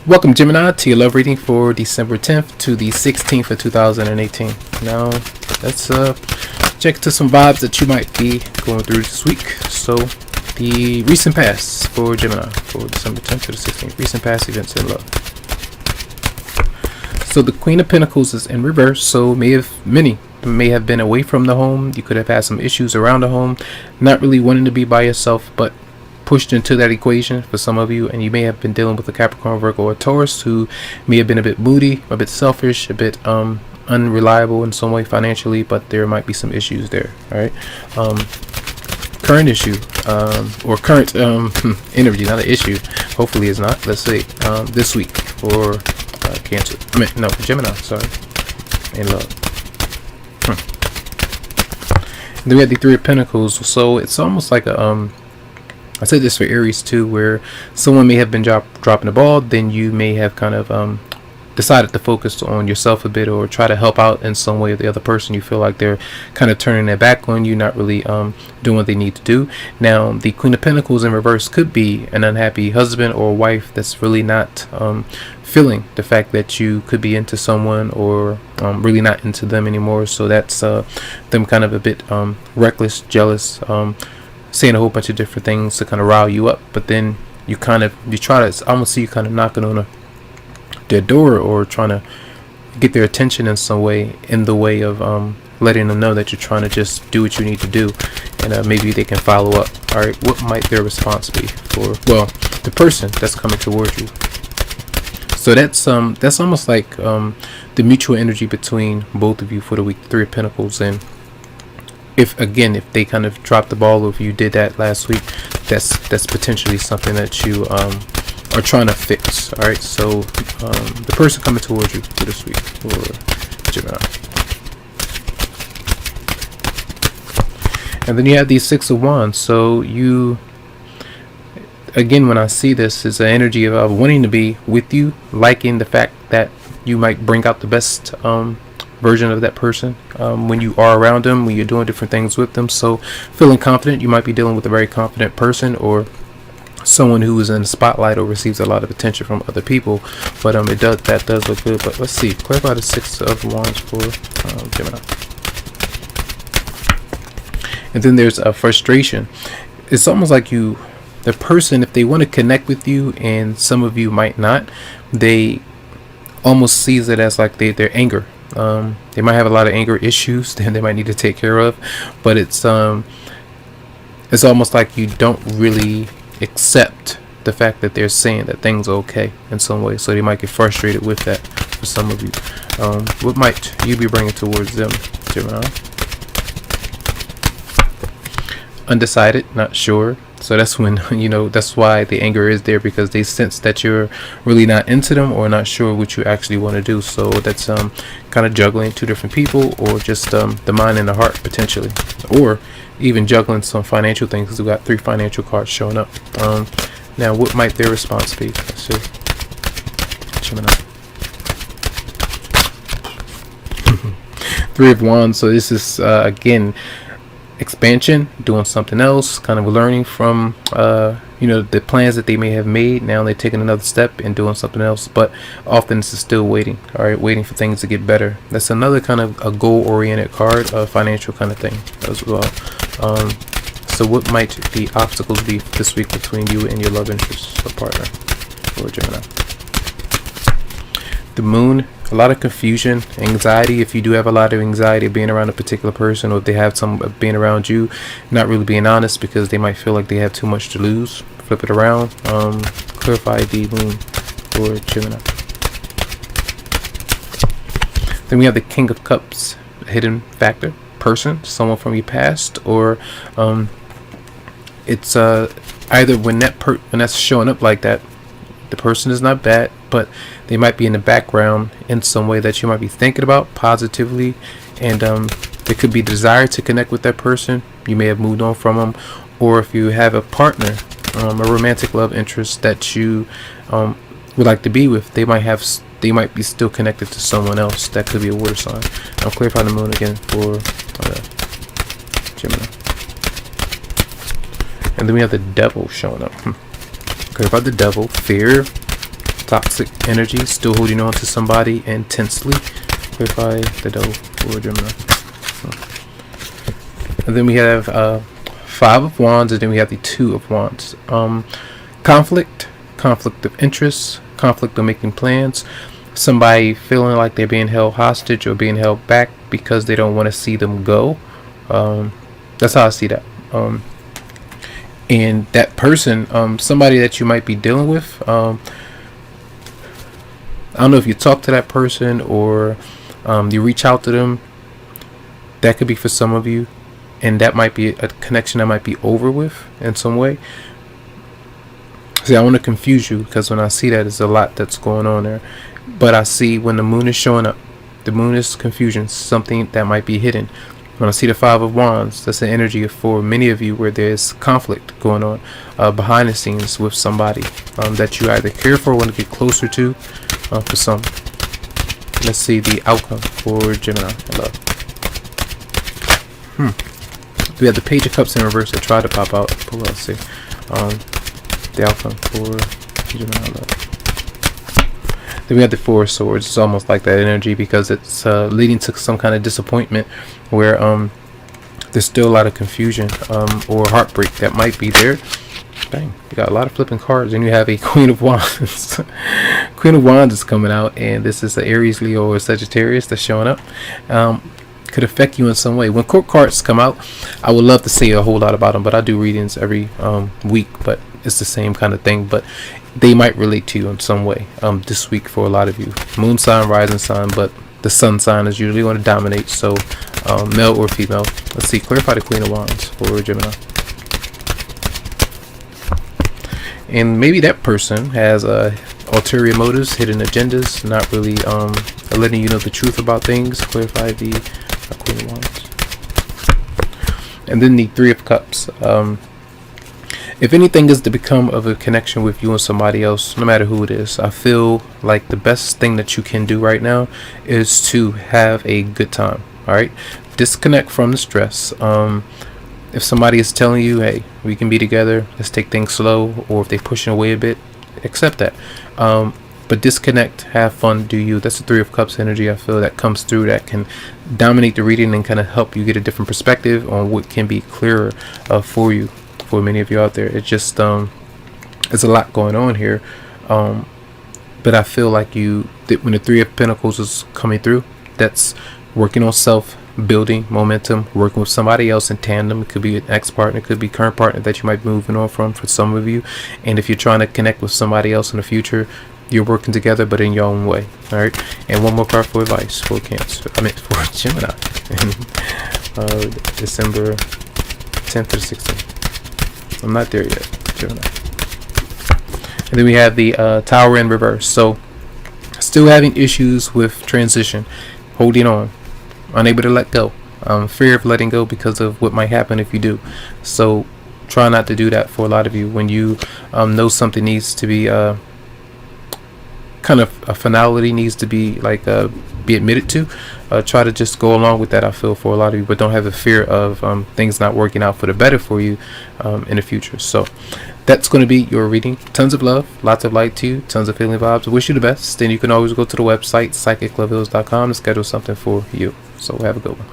Welcome, Gemini, to your love reading for December 10th to the 16th of 2018. Now, let's check to some vibes that you might be going through this week. So, the recent past for Gemini for December 10th to the 16th. Recent past events in love. So, the Queen of Pentacles is in reverse. So, many may have been away from the home. You could have had some issues around the home, not really wanting to be by yourself, but pushed into that equation for some of you, and you may have been dealing with a Capricorn, Virgo, or Taurus who may have been a bit moody, a bit selfish, a bit unreliable in some way financially, but there might be some issues there. All right, current issue or current energy, not an issue. Hopefully, it's not. Let's say this week for Cancer. For Gemini. Sorry, in love. And then we have the Three of Pentacles. So it's almost like a I said this for Aries too, where someone may have been dropping the ball, then you may have kind of decided to focus on yourself a bit or try to help out in some way with the other person. You feel like they're kind of turning their back on you, not really doing what they need to do. Now, the Queen of Pentacles in reverse could be an unhappy husband or wife that's really not feeling the fact that you could be into someone or really not into them anymore. So that's them kind of a bit reckless, jealous, saying a whole bunch of different things to kind of rile you up, but then you try to almost see you kind of knocking on their door or trying to get their attention in some way, in the way of letting them know that you're trying to just do what you need to do, and maybe they can follow up. All right, what might their response be for the person that's coming towards you? So that's almost like the mutual energy between both of you for the week. Three of Pentacles. And if they kind of dropped the ball, or if you did that last week, that's potentially something that you are trying to fix. All right, so the person coming towards you for this week for Gemini. And then you have these Six of Wands. So you, again, when I see this, is an energy of wanting to be with you, liking the fact that you might bring out the best version of that person when you are around them, when you're doing different things with them. So feeling confident. You might be dealing with a very confident person or someone who is in the spotlight or receives a lot of attention from other people, but that does look good. But let's see, clarify the Six of Wands for Gemini. And then there's a frustration. It's almost like the person, if they want to connect with you, and some of you might not, they almost sees it as like their anger. They might have a lot of anger issues that they might need to take care of, but it's almost like you don't really accept the fact that they're saying that things are okay in some way, so they might get frustrated with that for some of you. What might you be bringing towards them, Gemini? Undecided, not sure. So that's when, that's why the anger is there, because they sense that you're really not into them or not sure what you actually want to do. So that's kind of juggling two different people, or just the mind and the heart potentially, or even juggling some financial things, because we got three financial cards showing up. Now, what might their response be? Let's see. Gemini. Three of Wands. So this is again, expansion, doing something else, kind of learning from the plans that they may have made. Now they're taking another step and doing something else, but often this is still waiting. All right, waiting for things to get better. That's another kind of a goal-oriented card, a financial kind of thing as well. So what might the obstacles be this week between you and your love interest or partner or Gemini? The Moon. A lot of confusion, anxiety. If you do have a lot of anxiety being around a particular person, or if they have some being around you, not really being honest, because they might feel like they have too much to lose. Flip it around. Clarify the Moon for Gemini. Then we have the King of Cups, a hidden factor, person, someone from your past, or it's either when that's showing up like that, the person is not bad, but they might be in the background in some way that you might be thinking about positively, and there could be desire to connect with that person. You may have moved on from them, or if you have a partner, a romantic love interest that you would like to be with, they might be still connected to someone else. That could be a water sign. I'll clarify the Moon again for Gemini. And then we have the Devil showing up. Clarify the Devil, fear, toxic energy, still holding on to somebody intensely. Clarify the devil for Gemini. And then we have Five of Wands, and then we have the Two of Wands. Conflict of interest, conflict of making plans, somebody feeling like they're being held hostage or being held back because they don't want to see them go. That's how I see that. And that person, somebody that you might be dealing with, I don't know if you talk to that person or you reach out to them. That could be for some of you, and that might be a connection that might be over with in some way. See, I want to confuse you because when I see that, there's a lot that's going on there. But I see when the moon is showing up, the moon is confusion, something that might be hidden. When I see the Five of Wands, that's the energy for many of you where there's conflict going on behind the scenes with somebody that you either care for or want to get closer to. For some, let's see the outcome for Gemini. We have the Page of Cups in reverse that tried to pop out. But let's see the outcome for Gemini. Then we have the Four of Swords. It's almost like that energy because it's leading to some kind of disappointment where there's still a lot of confusion or heartbreak that might be there. Bang, you got a lot of flipping cards, and you have a Queen of Wands. Queen of Wands is coming out, and this is the Aries, Leo, or Sagittarius that's showing up. Could affect you in some way. When court cards come out, I would love to say a whole lot about them, but I do readings every week, but it's the same kind of thing. But they might relate to you in some way this week for a lot of you. Moon sign, rising sign, but the sun sign is usually going to dominate. So male or female. Let's see. Clarify the Queen of Wands for Gemini. And maybe that person has ulterior motives, hidden agendas, not really letting you know the truth about things. Clarify the Queen of Wands. And then the Three of Cups. If anything is to become of a connection with you and somebody else, no matter who it is, I feel like the best thing that you can do right now is to have a good time. All right, disconnect from the stress. If somebody is telling you, hey, we can be together, let's take things slow, or if they're pushing away a bit, accept that. But disconnect, have fun, do you. That's the Three of Cups energy I feel that comes through, that can dominate the reading and kind of help you get a different perspective on what can be clearer for you, for many of you out there. It's just there's a lot going on here, but I feel like when the Three of Pentacles is coming through, that's working on self, building momentum, working with somebody else in tandem. It could be an ex-partner, it could be current partner that you might be moving on from for some of you. And if you're trying to connect with somebody else in the future, you're working together, but in your own way. All right. And one more card for advice for Cancer. For Gemini. December 10th to the 16th. I'm not there yet, Gemini. And then we have the Tower in reverse. So still having issues with transition, holding on, unable to let go, fear of letting go because of what might happen if you do. So try not to do that for a lot of you. When you know something needs to be kind of a finality, needs to be like be admitted to, try to just go along with that, I feel, for a lot of you, but don't have a fear of things not working out for the better for you in the future. So that's going to be your reading. Tons of love, lots of light to you, tons of healing vibes. I wish you the best. Then you can always go to the website psychicloveheals.com to schedule something for you. So have a good one.